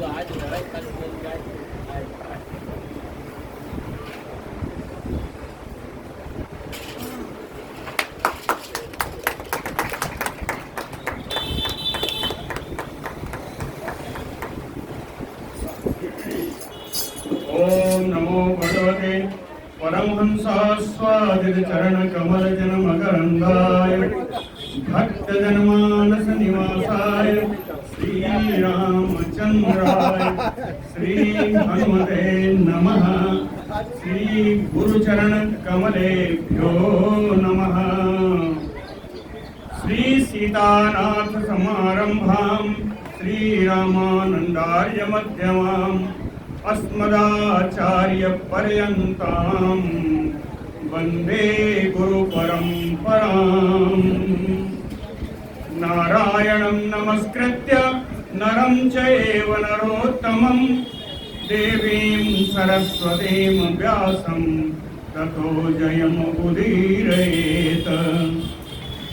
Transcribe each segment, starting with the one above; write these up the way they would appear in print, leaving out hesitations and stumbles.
ओम नमो भगवते परमहंसास्वादित चरण कमल जन मकरंदाय भक्त जनमानस निवासाय श्री रामचंद्राय श्री हनुमते नमः। श्री गुरुचरण कमलेभ्यो नमः। श्री सीतानाथ समारंभां श्री रामानंदार्य मध्यमाम् अस्मदाचार्य पर्यन्तां वन्दे गुरु परम्पराम्। नारायणं नमस्कृत्य नरं चैव नरोत्तमं देवीं सरस्वतीं व्यासं ततो जयमुदीरयेत्।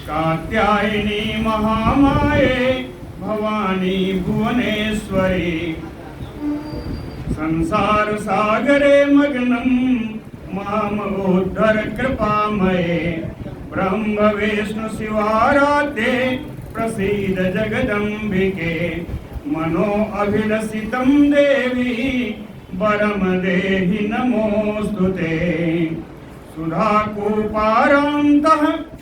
कात्यायनी महामाये भवानी भुवनेश्वरी संसार सागरे मग्नं मामोद्धर कृपामये। ब्रह्म विष्णु शिवाराध्ये प्रसीद जगदम्बिके। मनो अभिलषितं देवी वरम देहि नमोस्तुते। सुधाकूपारान्तः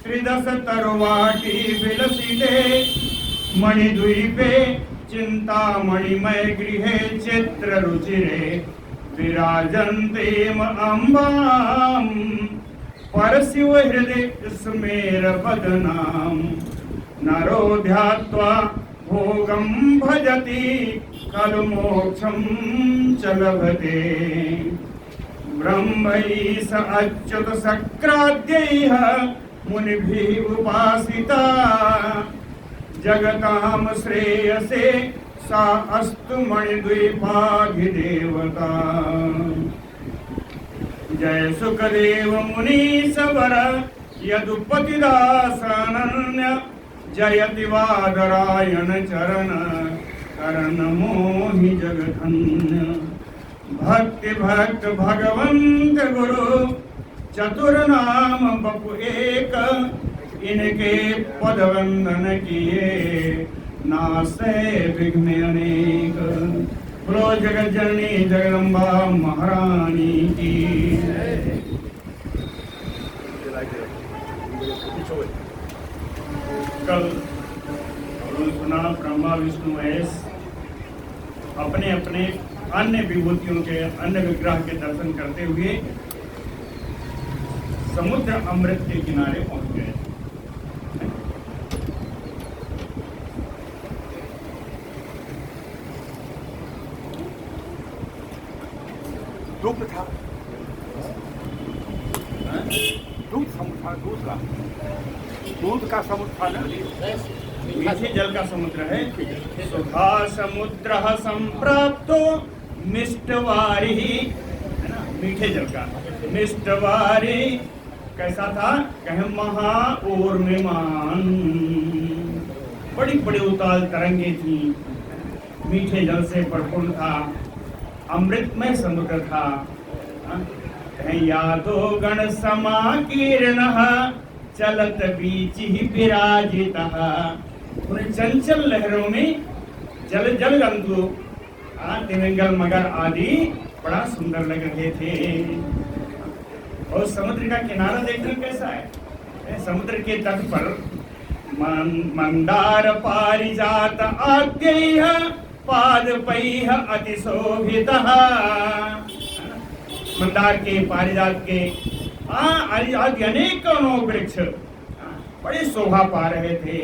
त्रिदश तरुवाटी विलसिते। मणिद्वीपे चिंतामणिमय गृहे चित्ररुचिरे विराजन्तीम् अम्बां परशिव हृदय स्मेरवदनां। नरो ध्यात्वा भोगं भजति खलु मोक्षं च लभते। ब्रह्मैष अच्युत सक्राद्यैः मुनिभिः उपासिता। जगतां श्रेयसे सा अस्तु मणिद्वीपाधिदेवता। जय सुखदेव मुनीश्वर यदुपतिदासानन्य। जयति वादरायण चरण करण मोहि जगधन्य। भक्ति भक्त भगवंत गुरु चतुर नाम बपु एक। इनके पद वंदन किए नासे विघ्न अनेक। बोलो जगत जननी जगदम्बा महारानी की। कल हमने सुना ब्रह्मा विष्णु महेश अपने अपने अन्य विभूतियों के अन्य विग्रह के दर्शन करते हुए समुद्र अमृत के किनारे पहुंच गए। दुग्ध था, दूध समुद्र था, दूध का समुद्र था ना। मीठे जल का समुद्र है। सुधा समुद्र संप्राप्तो मिष्टवारी, है ना, मीठे जल का मिष्टवारी। कैसा था? कहे महा ऊर्मिमान, बड़ी बड़ी उताल तरंगे थी। मीठे जल से भरपूर था, अमृतमय समुद्र था। यादो गण समाकीर्णः चलत बीच ही विराजितः। उन चंचल लहरों में जल जल जंतु तिमिंगल मगर आदि बड़ा सुंदर लग रहे थे। और समुद्र का किनारा देखना कैसा है? समुद्र के तट पर मंदार पारिजात आद्यैः पादपैः अतिशोभितः। मंदार के पारिजात के आदि अनेकों वृक्ष बड़ी शोभा पा रहे थे।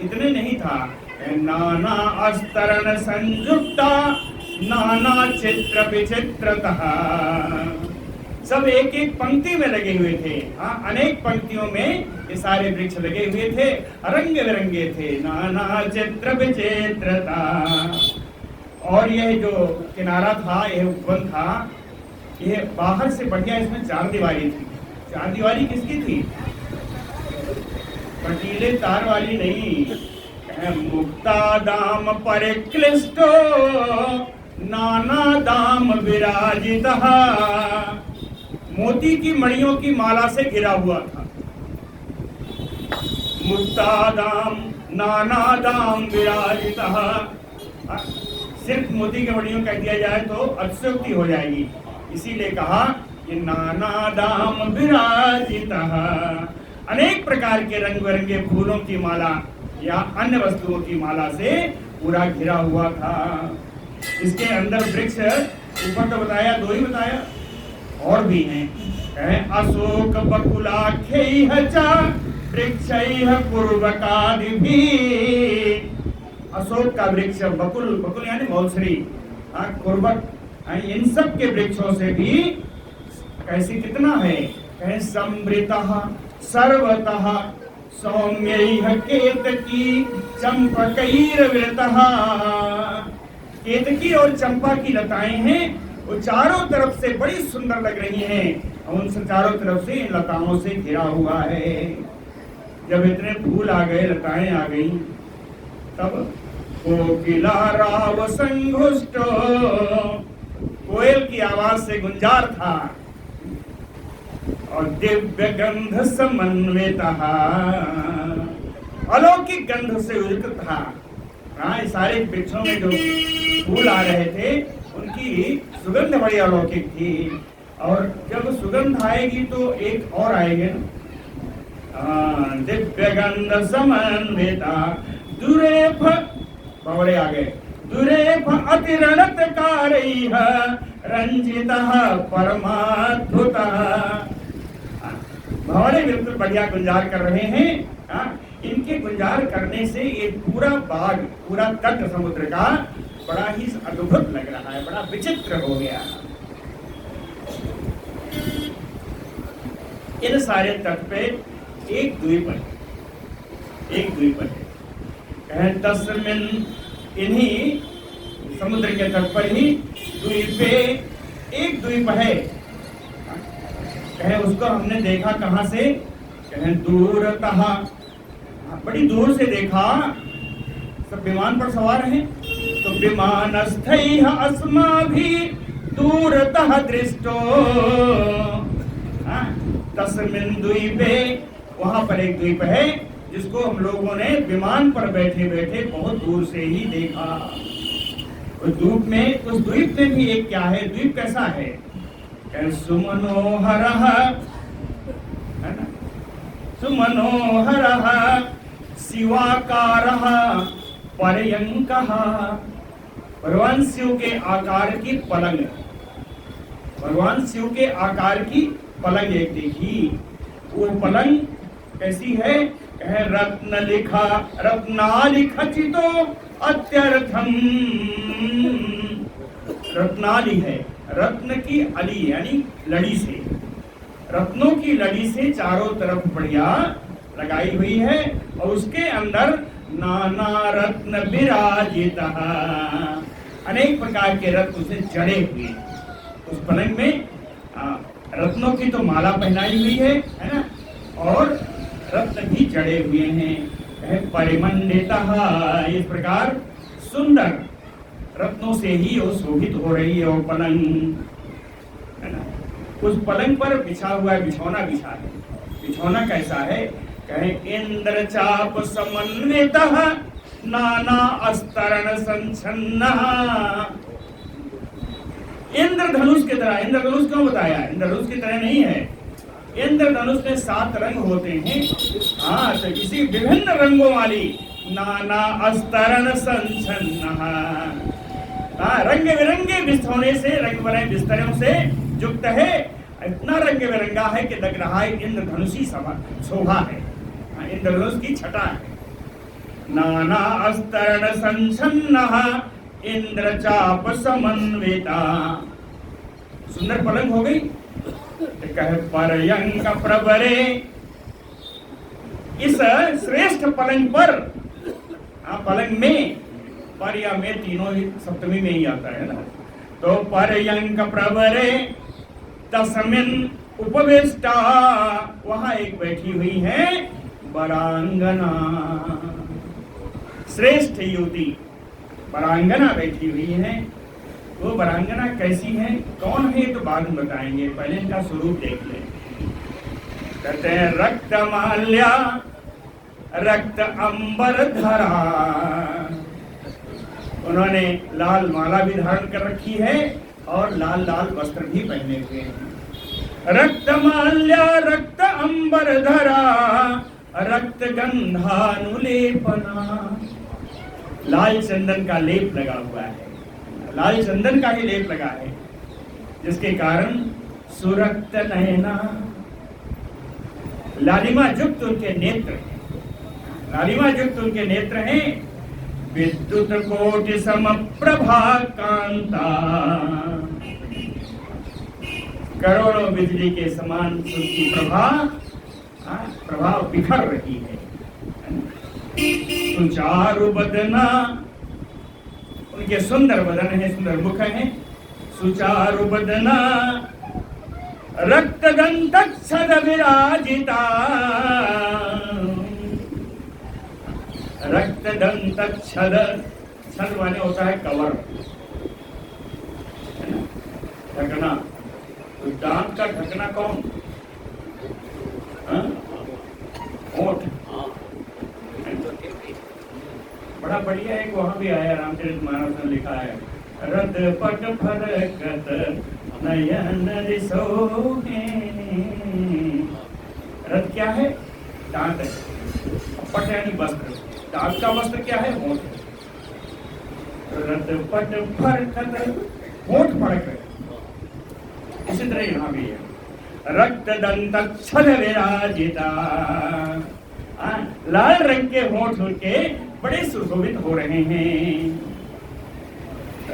इतने नहीं था, नाना अस्तरण संयुक्ता नाना चित्र विचित्रतः। सब एक एक पंक्ति में लगे हुए थे। अनेक पंक्तियों में ये सारे वृक्ष लगे हुए थे, रंग बिरंगे थे। नाना चित्र विचित्रता। और यह जो किनारा था, यह उपवन था, ये बाहर से बढ़िया इसमें चार दीवारी थी। चार दीवारी किसकी थी? कटीले तार वाली नहीं, मुक्ता दाम परिक्लिष्टो नाना दाम विराजितः। मोती की मणियों की माला से घिरा हुआ था। मुक्ता दाम नाना दाम विराजितः। सिर्फ मोती के मणियों कह दिया जाए तो अतिशयोक्ति हो जाएगी, इसीलिए कहा कि नाना दाम विराजितः। अनेक प्रकार के रंग बिरंगे फूलों की माला या अन्य वस्तुओं की माला से पूरा घिरा हुआ था। इसके अंदर वृक्ष ऊपर तो बताया, दो ही बताया, और भी हैं। अशोक बकुलाख्यैः च वृक्षैः पूर्वकादिभिः। अशोक का वृक्ष, बकुल, बकुल यानी मौसरी, कुर्बक, इन सब के वृक्षों से भी कैसी कितना है, कहे समृतः सर्वतः सौम्यैः केतकी चंपकैर्वृतः। केतकी और चंपा की लताएं हैं, वो चारों तरफ से बड़ी सुंदर लग रही हैं और उन चारों तरफ से इन लताओं से घिरा हुआ है। जब इतने फूल आ गए, लताएं आ गई, तब कोकिला राव संघुष्टो, कोयल की आवाज से गुंजार था, और दिव्य गंध समन्वितः, अलौकिक गंध से युक्त था। हाँ, सारे वृक्षों में जो फूल आ रहे थे उनकी सुगंध बड़ी अलौकिक थी। और जब सुगंध आएगी तो एक और आएगी ना, दिव्य गंध समन्विता दुरेफ, भंवरे आ गए, दुरेफ अतिरणतकारैः रंजितः परमाद्भुतः। भंवरे बिल्कुल बढ़िया गुंजार कर रहे हैं। इनके गुंजार करने से ये पूरा बाग, पूरा तट समुद्र का बड़ा ही अद्भुत लग रहा है, बड़ा विचित्र हो गया। इन सारे तट पे एक द्वीप है, एक द्वीप है। तस्मिन, इन्हीं समुद्र के तट पर ही द्वीपे एक द्वीप है। कहे उसको हमने देखा कहां से, कहे दूरतः, बड़ी दूर से देखा। सब विमान पर सवार हैं, तो विमानस्थैः अस्माभिः दूरतः दृष्टो। तस्मिन् द्वीपे, वहां पर एक द्वीप है जिसको हम लोगों ने विमान पर बैठे बैठे बहुत दूर से ही देखा। उस द्वीप में भी एक क्या है, द्वीप कैसा है, सुमनोहरः, है ना, सुमनोहरः शिवाकारः पर्यंकः। भगवान शिव के आकार की पलंग, भगवान शिव के आकार की पलंग एक देखी। वो पलंग कैसी है, रत्न लिखा, रत्नालिखचितो अत्यर्थम। रत्नाली है, रत्न की अली यानी लड़ी से, रत्नों की लड़ी से चारों तरफ बढ़िया लगाई हुई है, और उसके अंदर नाना रत्न विराजितः, अनेक प्रकार के रत्न से जड़े हुए। उस पलंग में रत्नों की तो माला पहनाई हुई है ना, और रत्न भी जड़े हुए हैं। परिमंडितः, इस प्रकार सुंदर रत्नों से ही वो शोभित हो रही है वो पलंग, है ना। उस पलंग पर बिछा हुआ बिछौना बिछा है। बिछौना कैसा है, कहे इंद्र चाप समन्वितः नाना अस्तरण संच्छन्नः। इंद्रधनुष की तरह, इंद्रधनुष क्यों बताया, इंद्रधनुष की तरह नहीं है। इंद्रधनुष में 7 रंग होते हैं। हाँ, तो इसी विभिन्न रंगों वाली नाना अस्तरण संच्छन्नः, रंग बिरंगे बिछौने से, रंग बिरंगे बिस्तरों से युक्त है। इतना रंग बिरंगा है कि लग रहा है इंद्रधनुषी शोभा है, इंद्रधनुष की छटा है। नाना अस्तरण संच्छन्नः इंद्रचाप समन्विता। सुंदर पलंग हो गई। कहे पर्यंक प्रवरे, इस श्रेष्ठ पलंग पर, पलंग में, पर या में तीनों ही सप्तमी में ही आता है ना, तो पर्यंक प्रवरे तस्मिन् उपवेष्टा, वहां एक बैठी हुई है वरांगना। श्रेष्ठ युवती वरांगना बैठी हुई है। वो वरांगना कैसी है, कौन है, तो बाद में बताएंगे, पहले इनका स्वरूप देख लें। कहते हैं रक्त माल्या रक्त अंबर धरा, उन्होंने लाल माला भी धारण कर रखी है और लाल लाल वस्त्र भी पहने हुए हैं। रक्त माल्या रक्त अंबर धरा रक्त गंधानुलेपना, लाल चंदन का लेप लगा हुआ है, लाल चंदन का ही लेप लगा है, जिसके कारण सुरक्त नयना, लालिमा युक्त उनके नेत्र, लालिमा युक्त उनके नेत्र हैं। विद्युत कोटि समप्रभा कांता, करोड़ों बिजली के समान उनकी प्रभाव बिखर रही है। सुचारु बदना, उनके सुंदर बदन है, सुंदर मुख है। सुचारु बदना रक्त गंधक्षद विराजिता, रक्त दंतक्षद, छद माने होता है कवर, ढकना। तो दांत का ढकना कौन, होठ। बड़ा बढ़िया एक वहां भी आया, रामचरितमानस में लिखा है, रद पट फरकत नयन रिसोहे। रद क्या है, दांत है, पट यानी वस्त्र, दांत का वस्त्र क्या है, होठ। रद पट फरकत, होठ फड़क है। इसी तरह यहाँ भी है, रक्त दंत छद विराजिता, लाल रंग के होठ उनके बड़े सुशोभित हो रहे हैं।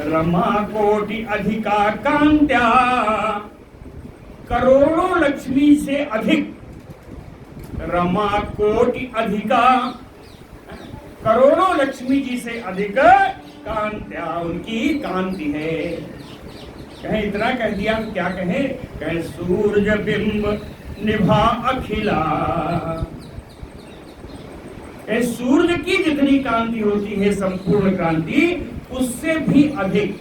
रमा कोटि अधिका कांत्या, करोड़ों लक्ष्मी से अधिक, रमा कोटि अधिका, करोड़ों लक्ष्मी जी से अधिक कांत्या, उनकी कांति है। कहें इतना कह दिया तो क्या कहे, कहे सूरज बिंब निभा अखिला, सूर्य की जितनी कांति होती है संपूर्ण कांति, उससे भी अधिक,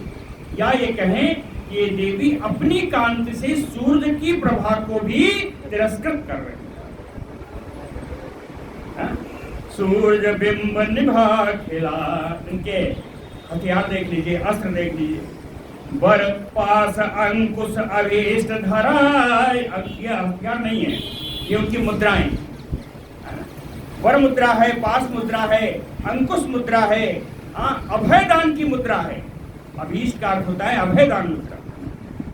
या ये कहें ये देवी अपनी कांति से सूर्य की प्रभा को भी तिरस्कृत कर रही है। सूर्य बिंब निभा खिला, इनके हथियार देख लीजिए, अस्त्र देख लीजिए। वर पास अंकुश अवेष्ट धरा, हथियार नहीं है, ये उनकी मुद्राएं। वर मुद्रा है, पास मुद्रा है, अंकुश मुद्रा है, अभय दान की मुद्रा है। अभीष्ट का अर्थ होता है अभय दान मुद्रा।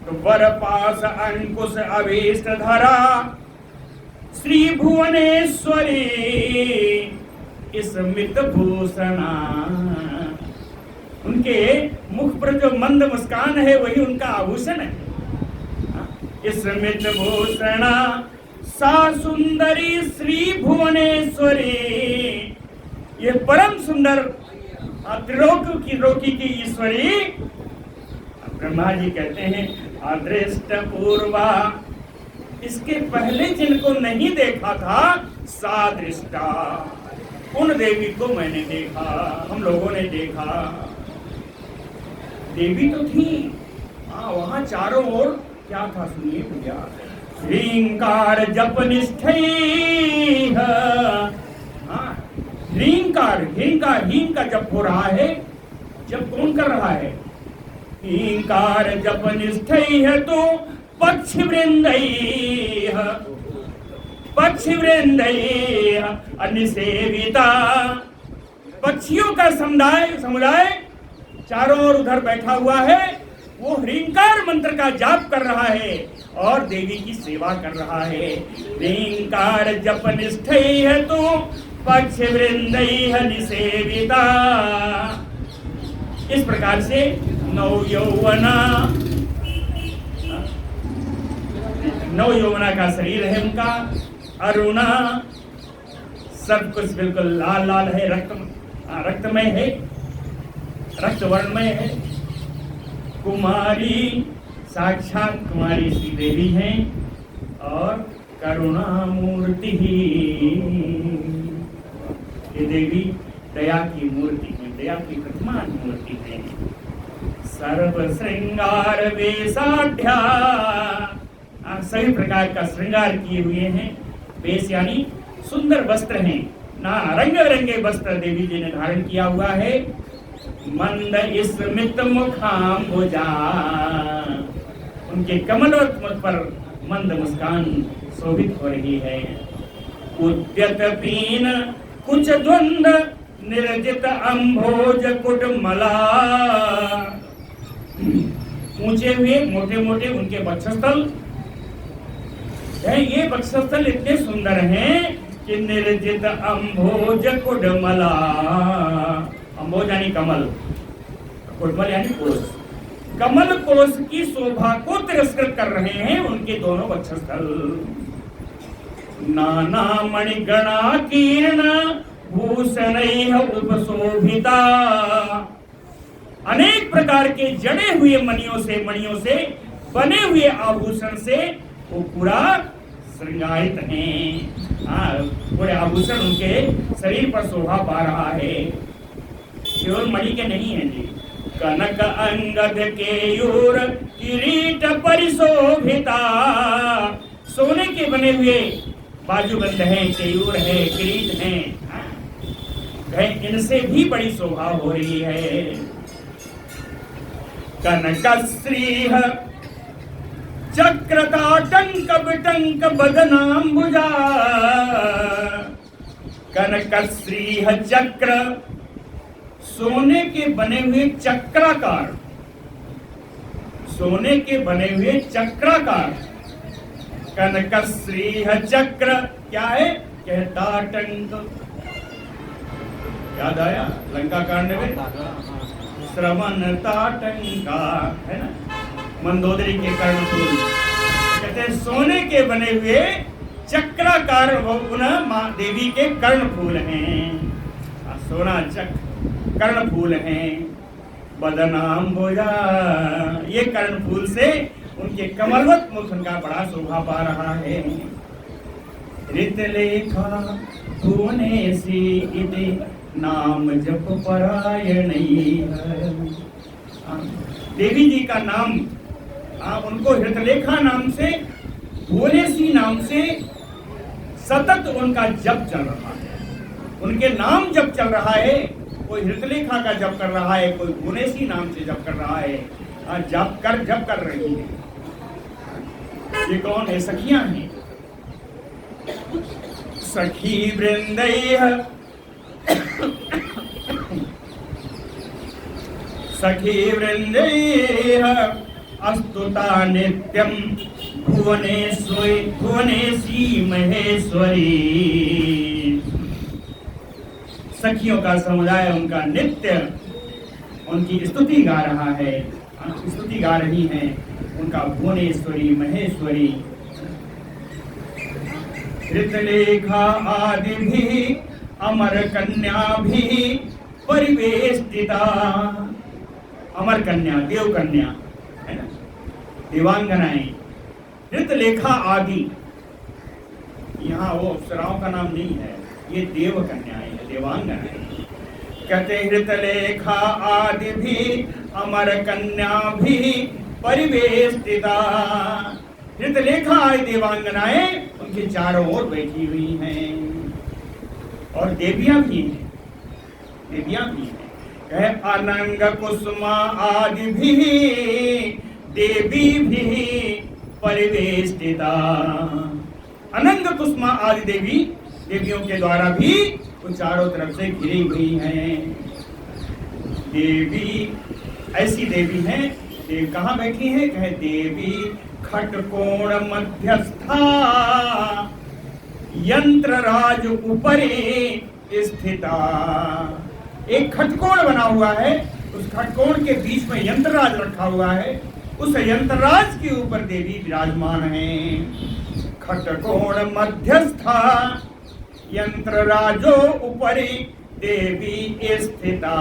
तो वर पास अंकुश अभीष्ट धरा श्री भुवनेश्वरी स्मित भूषणा, उनके मुख पर जो मंद मुस्कान है वही उनका आभूषण है। स्मित भूषणा सा सुंदरी श्री भुवनेश्वरी, ये परम सुंदर त्रिलोक की लोकी की ईश्वरी। ब्रह्मा जी कहते हैं अदृष्ट पूर्वा, इसके पहले जिनको नहीं देखा था, सादृष्टा, उन देवी को मैंने देखा, हम लोगों ने देखा। देवी तो थी, वहां चारों ओर क्या था सुनिए भैया, ह्रींकार जप निष्ठैः, ह्रींकार, ह्रींकार, ह्रीं का जप हो रहा है। जप कौन कर रहा है, ह्रींकार जप निष्ठैः तो पक्षी वृंदैः, पक्षी वृंदैः अनिसेविता, पक्षियों का समुदाय चारों ओर उधर बैठा हुआ है, वो ह्रींकार मंत्र का जाप कर रहा है और देवी की सेवा कर रहा है। ह्रींकार जप निष्ठैः तो पक्ष वृंदैः निसेविता। इस प्रकार से नौ यौवना का शरीर है उनका, अरुणा, सब कुछ बिल्कुल लाल लाल है, रक्तमय है, रक्तवर्णमय है। कुमारी, साक्षात कुमारी श्री देवी हैं और करुणा मूर्ति ही, ये देवी दया की मूर्ति है, दया की प्रतिमान मूर्ति है। सर्व श्रृंगार वेशाढ्या, सभी प्रकार का श्रृंगार किए हुए हैं। वेश यानी सुंदर वस्त्र हैं, ना रंग बिरंगे वस्त्र देवी जी ने धारण किया हुआ है। मंद स्मित मुखाम्बुजा, उनके कमलवत मुख पर मंद मुस्कान शोभित हो रही है। उद्यत पीन कुछ द्वंद निर्जित अम्भोज कुटमला, ऊंचे हुए मोटे मोटे उनके वक्षस्थल है। ये वक्षस्थल इतने सुंदर हैं कि निर्जित अम्भोज कुटमला, अम्भोज यानी कमल, कुटमल यानी कोष, कमल कोष की शोभा को तिरस्कृत कर रहे हैं उनके दोनों वक्षस्थल। नाना मणिगणा कीर्ण भूषणैः उपशोभिता, अनेक प्रकार के जड़े हुए मणियों से बने हुए आभूषण से वो पूरा श्रृंगारित हैं। पूरे आभूषण उनके शरीर पर शोभा पा रहा है। केवल मणि के नहीं है जी, कनक अंगद केयूर किरीट परिशोभिता, सोने के बने हुए बाजूबंद हैं, केयूर है, किरीट हैं, इनसे भी बड़ी शोभा हो रही है। कनक श्रीह चक्रताटंक विटंक बदनाम्बुजा, कनक श्रीह चक्र, सोने के बने हुए चक्राकार, सोने के बने हुए चक्राकार। कनक श्रीह चक्र क्या है? कहता टंक, याद आया लंका कांड में श्रवण ताटंका है ना, मंदोदरी के कर्णफूल। कहते हैं सोने के बने हुए चक्राकार वो पुनः माँ देवी के कर्णफूल हैं। सोना चक्र कर्णफूल हैं। बदनाम्बुजा, ये कर्णफूल से उनके कमलवत मुख उनका बड़ा शोभा पा रहा है। ऋतलेखा भुवनेशी इति नाम जप परायणी, देवी जी का नाम उनको हृतलेखा नाम से, भुवनेशी नाम से सतत उनका जप चल रहा है। उनके नाम जप चल रहा है, कोई हृतलेखा का जप कर रहा है, कोई भुवनेशी नाम से जप कर रहा है। जप कर रही है। ये कौन है? सखियां हैं। सखी वृंदैः सखी वृंदैः अस्तुता नित्यं भुवनेशी महेश्वरी, सखियों का समुदाय उनका नित्य उनकी स्तुति गा रहा है, स्तुति गा रही है उनका भुवनेश्वरी महेश्वरी। ऋतलेखा आदि भी अमर कन्या भी परिवेष्टिता, अमर कन्या देव कन्या है ना, देवांगनाएं। ऋतलेखा आदि, यहाँ वो अप्सराओं का नाम नहीं है, ये देव कन्याएं है, देवांगनाएं। कहते हृतलेखा आदि भी अमर कन्या भी परिवेष्टिता, हृतलेखा आदि देवांगनाएं उनके चारों ओर बैठी हुई हैं। और देवियां भी हैं, देवियां भी हैं। कहे अनंग कुसुमा आदि भी देवी भी परिवेष्टिता, अनंग कुसुमा आदि देवी, देवियों के द्वारा भी वो चारों तरफ से घिरी हुई हैं। देवी ऐसी देवी हैं, देव कहाँ बैठी हैं? कहे देवी खटकोण मध्यस्था यंत्र राज ऊपरी स्थिता, एक खटकोण बना हुआ है, उस खटकोण के बीच में यंत्रराज रखा हुआ है, उस यंत्रराज के ऊपर देवी विराजमान है। खटकोण मध्यस्था यंत्रराजो ऊपरी देवी स्थिता,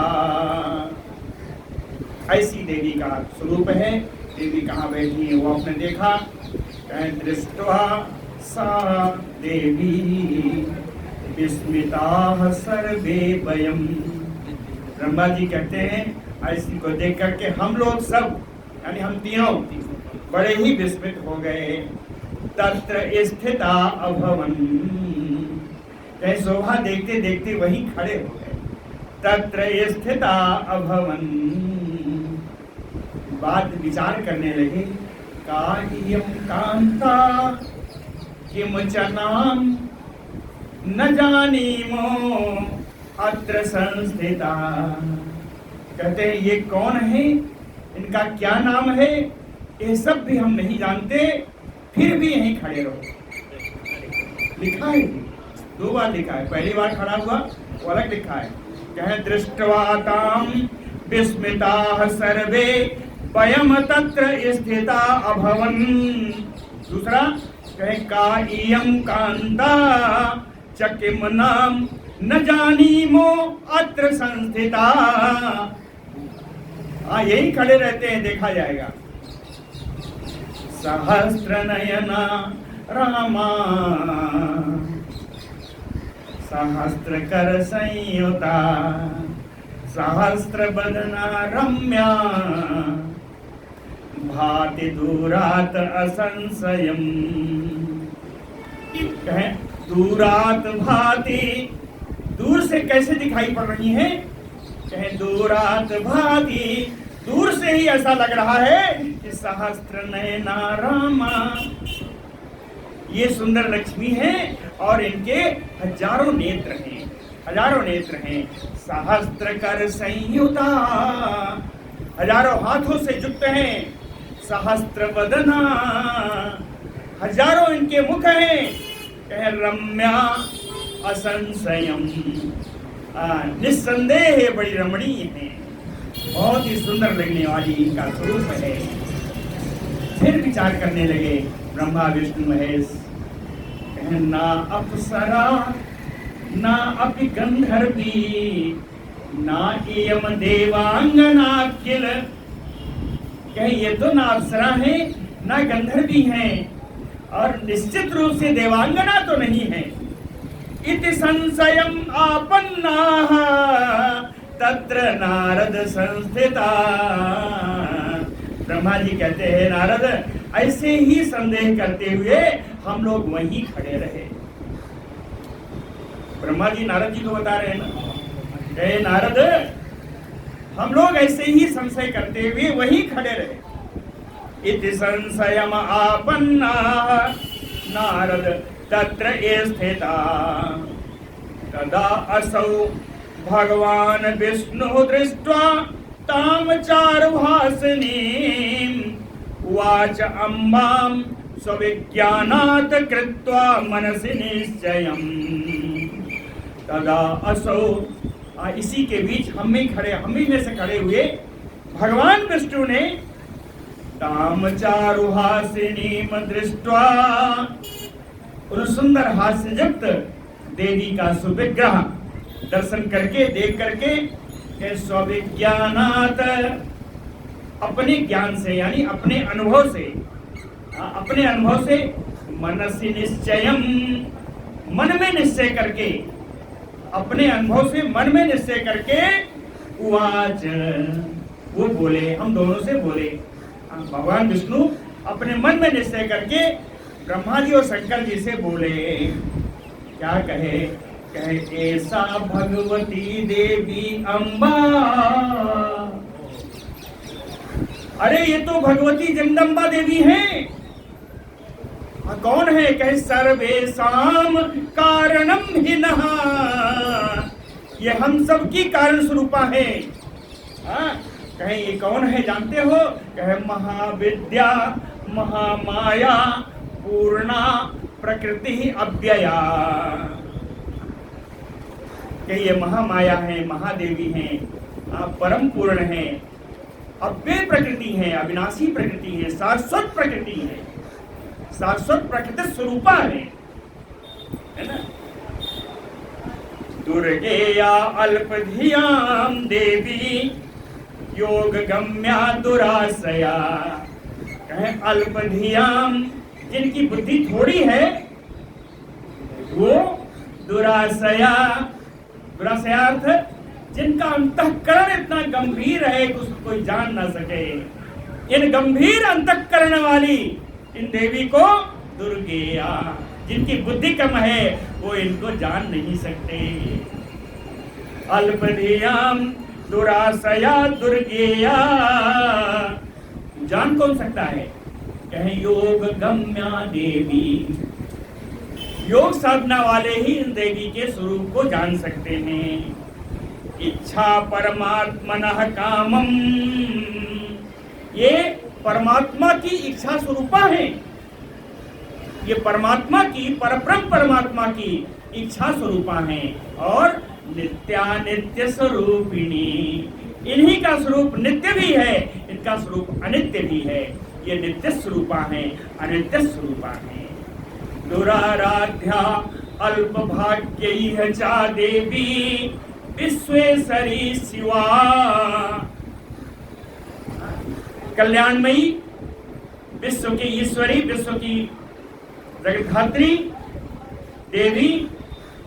ऐसी देवी का स्वरूप है। देवी कहाँ बैठी है वो आपने देखा। दृष्टवा सा देवी विस्मिताः सर्वे वयम्। ब्रह्मा जी कहते हैं ऐसी को देख करके हम लोग सब यानी हम तीनों बड़े ही विस्मित हो गए। तत्र स्थिता अभवन, कहीं शोभा देखते देखते वहीं खड़े हो गए। तत्र स्थिता अभवन, बात विचार करने लगे। कार्यम कांता किम च नाम न जानीमो अत्र संस्थिता। कहते हैं ये कौन है, इनका क्या नाम है, ये सब भी हम नहीं जानते, फिर भी यहीं खड़े रहो। लिखा है, 2 बार लिखा है, पहली बार खड़ा हुआ वो अलग लिखा है। कहे दृष्ट्वा ताम विस्मिताः सर्वे वयम तत्र स्थिता अभवन। दूसरा कहे का इयं कांता च किम नाम न जानीमो अत्र संस्थिता। यही खड़े रहते हैं, देखा जाएगा। सहस्त्र नयना रामा सहस्त्र कर संयुता सहस्त्र बदना रम्या भाति दूरात असंशयम। दूरात भाति, दूर से कैसे दिखाई पड़ रही है? कहे दूरात भाति, दूर से ही ऐसा लग रहा है कि सहस्त्र नयना रामा, ये सुंदर लक्ष्मी है और इनके हजारों नेत्र हैं, हजारों नेत्र हैं। सहस्त्र कर संयुता, हजारों हाथों से युक्त हैं। सहस्त्र बदना, हजारों इनके मुख हैं। कह रम्या असंशयम, निस्संदेह बड़ी रमणीय है, बहुत ही सुंदर लगने वाली इनका स्वरूप है। फिर विचार करने लगे ब्रह्मा विष्णु महेश। ना अप्सरा ना अपि गंधर्वी ना इयम देवांगना किल। कहे ये तो ना अप्सरा है ना गंधर्वी हैं और निश्चित रूप से देवांगना तो नहीं है। इति संशयम आपन्नाः तत्र नारद संस्थिता। ब्रह्मा जी कहते हैं नारद ऐसे ही संदेह करते हुए हम लोग वहीं खड़े रहे। ब्रह्मा जी नारद जी को बता रहे हैं ना, कहे नारद हम लोग ऐसे ही संशय करते हुए वहीं खड़े रहे। इति संशयम आपन्नाः नारद तत्र स्थिता। तदा असौ भगवान विष्णु दृष्ट्वा ताम चारुहासिनीं उवाच अम्बां स्विज्ञानात् कृत्वा मनसि निश्चयम्। तदा असौ, इसी के बीच हम ही में से खड़े हुए भगवान विष्णु ने ताम चारुहासिनीं दृष्ट्वा, उन सुंदर हास्य युक्त देवी का सुविग्रह दर्शन करके, देख करके, स्विज्ञानात, अपने ज्ञान से यानी अपने अनुभव से मनसि निश्चयम, मन में निश्चय करके, अपने अनुभव से मन में निश्चय करके, उवाच, वो बोले, हम दोनों से बोले। भगवान विष्णु अपने मन में निश्चय करके ब्रह्मा जी और शंकर जी से बोले। क्या कहे? कहे ऐसा भगवती देवी अम्बा। अरे ये तो भगवती जगदम्बा देवी हैं। कौन है? कहे सर्वेषां कारणम हिनः, ये हम सब की कारण स्वरूपा है। कहे ये कौन है जानते हो? कहे महाविद्या महामाया पूर्णा प्रकृति अव्यया। कि ये महामाया है, महादेवी हैं, परम पूर्ण है, अव्यय प्रकृति है, अविनाशी प्रकृति है, शाश्वत प्रकृति है, शाश्वत प्रकृति स्वरूपा है ना। दुर्गेया अल्पधियां देवी योग गम्या दुराशया। कहे अल्पधियां, जिनकी बुद्धि थोड़ी है वो दुराशया, दुराशया अर्थ जिनका अंतःकरण इतना गंभीर है कि उसको कोई जान ना सके। इन गंभीर अंतःकरण वाली इन देवी को दुर्गेया, जिनकी बुद्धि कम है वो इनको जान नहीं सकते। अल्पधियाम दुराशया दुर्गेया, जान कौन सकता है? कहें योग गम्या देवी, योग साधना वाले ही इन देवी के स्वरूप को जान सकते हैं। इच्छा परमात्मनः कामम, ये परमात्मा की इच्छा स्वरूपा है। ये परमात्मा की, परब्रह्म परमात्मा की इच्छा स्वरूपा है। और नित्यानित्य स्वरूपिणी, इन्हीं का स्वरूप नित्य भी है, इनका स्वरूप अनित्य भी है। ये नित्य स्वरूपा है, अनित्य स्वरूपा है। दुराराध्या अल्प भाग्यैः चा देवी विश्वेश्वरी शिवा, कल्याणमयी, विश्व की ईश्वरी, विश्व की जगतधात्री देवी,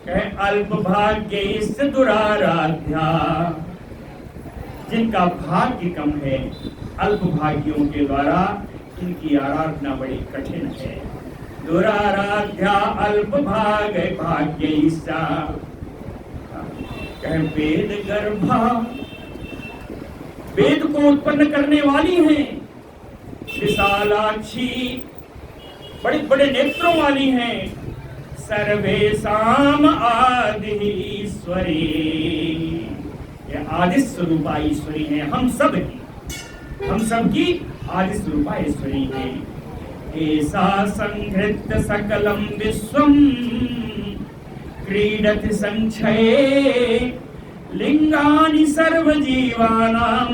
अल्प भाग्यैश्च दुराराध्या, जिनका भाग्य कम है, अल्प भाग्यों के द्वारा इनकी आराधना बड़ी कठिन है। दुराराध्या अल्प भाग्यैश्च, वेद गर्भा, वेद को उत्पन्न करने वाली हैं। विशालाक्षी, बड़े बड़े नेत्रों वाली हैं। सर्वेशाम आदि ईश्वरी, ये आदि स्वरूपा ईश्वरी है। हम सब की आदि स्वरूपा ईश्वरी है। ऐसा संहृत्य सकलम विश्वम क्रीडति संक्षये लिंगानि सर्वजीवानां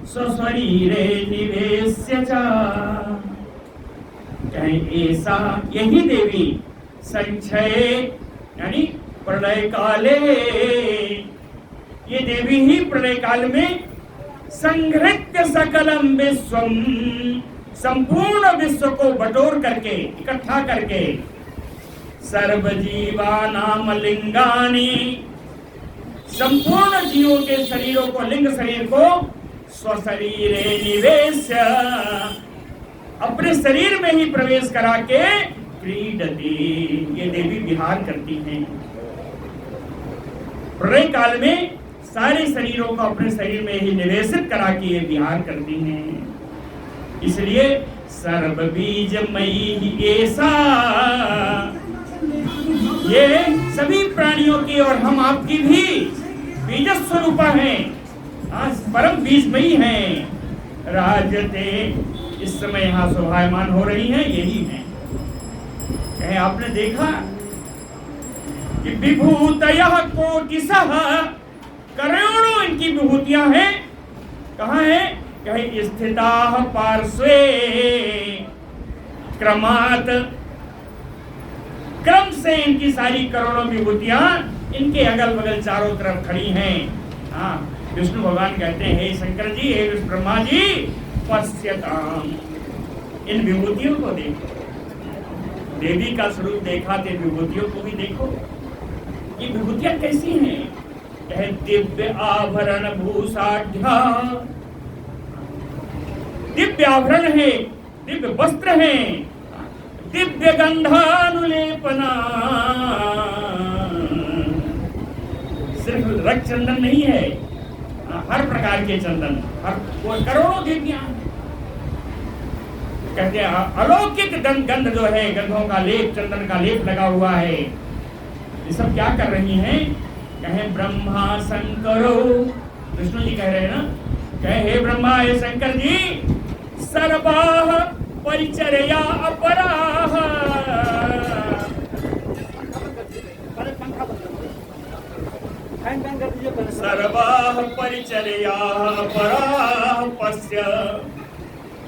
स्वशरीरे निवेश्य च, ऐसा यही देवी संक्षये यानी प्रलय काले, ये देवी ही प्रलय काल में संहृत्य सकलम विश्वम, संपूर्ण विश्व को बटोर करके, इकट्ठा करके, सर्वजीवानाम लिंगानि, संपूर्ण जीवों के शरीरों को, लिंग शरीर को स्वशरीरे निवेश्य, अपने शरीर में ही प्रवेश करा के क्रीडति, ये देवी विहार करती हैं। प्रलय काल में सारे शरीरों को अपने शरीर में ही निवेशित करा के ये विहार करती हैं। इसलिए सर्वबीजमयी ही ऐसा, ये सभी प्राणियों की और हम आपकी भी बीज स्वरूपा है, परम बीजमयी है। राजते, इस समय यहाँ शोभायमान हो रही हैं, यही है। कहीं आपने देखा कि विभूतयः कोटिशः, करोड़ों इनकी विभूतियां हैं। कहाँ है? कहीं स्थिताः पार्श्वे क्रमात्, क्रम से इनकी सारी करोड़ों विभूतियां इनके अगल बगल चारों तरफ खड़ी हैं। हाँ, विष्णु भगवान कहते हैं, हे शंकर जी, हे विष्णु ब्रह्मा जी, पश्यताम, इन विभूतियों को देखो। देवी का स्वरूप देखा तो विभूतियों को भी देखो। ये विभूतियां कैसी हैं? कहे दिव्य आभरण भूषाढ्या, दिव्य आभरण है, दिव्य वस्त्र है, दिव्य गंधानुलेपना, सिर्फ रक्त चंदन नहीं है, हर प्रकार के चंदन, हर करोड़ों देवियां। कहते हैं अलौकिक गंध जो है, गंधों का लेप, चंदन का लेप लगा हुआ है। ये सब क्या कर रही हैं? कहे ब्रह्मा शंकरो, विष्णु जी कह रहे हैं ना, कहे हे ब्रह्मा, हे शंकर जी, सर्वाः परिचर्या अपराः, सर्वाः परिचर्या अपराः पश्य,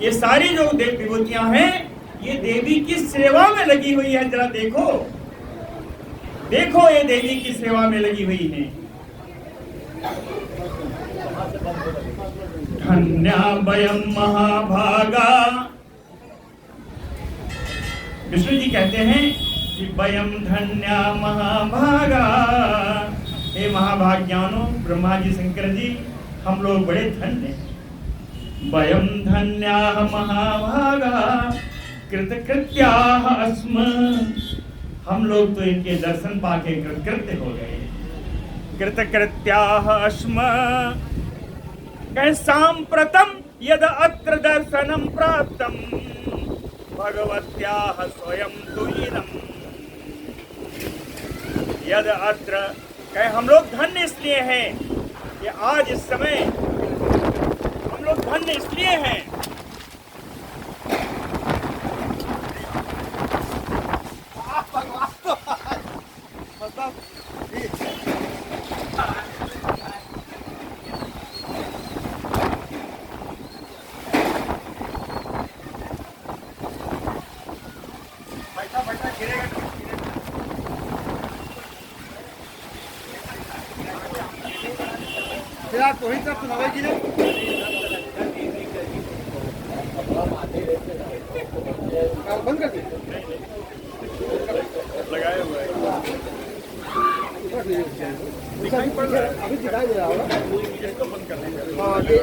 ये सारी जो विभूतियां हैं, ये देवी की सेवा में लगी हुई है। जरा देखो, देखो, ये देवी की सेवा में लगी हुई है। धन्या वयं महाभागा, विष्णु जी कहते हैं कि वयम धन्या महाभागा, हे महाभाग्यानो ब्रह्मा जी शंकर जी, हम लोग बड़े धन्य हैं। वयम धन्या महाभागा कृतकृत्या अस्म, हम लोग तो इनके दर्शन पाके कृतकृत्य हो गए। कृतकृत्या अस्म कह सांप्रतम यद अत्र दर्शनम प्राप्तम भगवत्याः स्वयं तुयिनम। यद अत्र कह हम लोग धन्य इसलिए हैं कि आज इस समय हम लोग धन्य इसलिए हैं मतलब बैठा बैठा गिरेगा फिर आप वही तरफ सुनावे गिरे बंद कर दिए लगाए हुए दिखाई पड़ रहा है, अभी दिखाई दे रहा होगा। इसको बंद करने का। हाँ, ये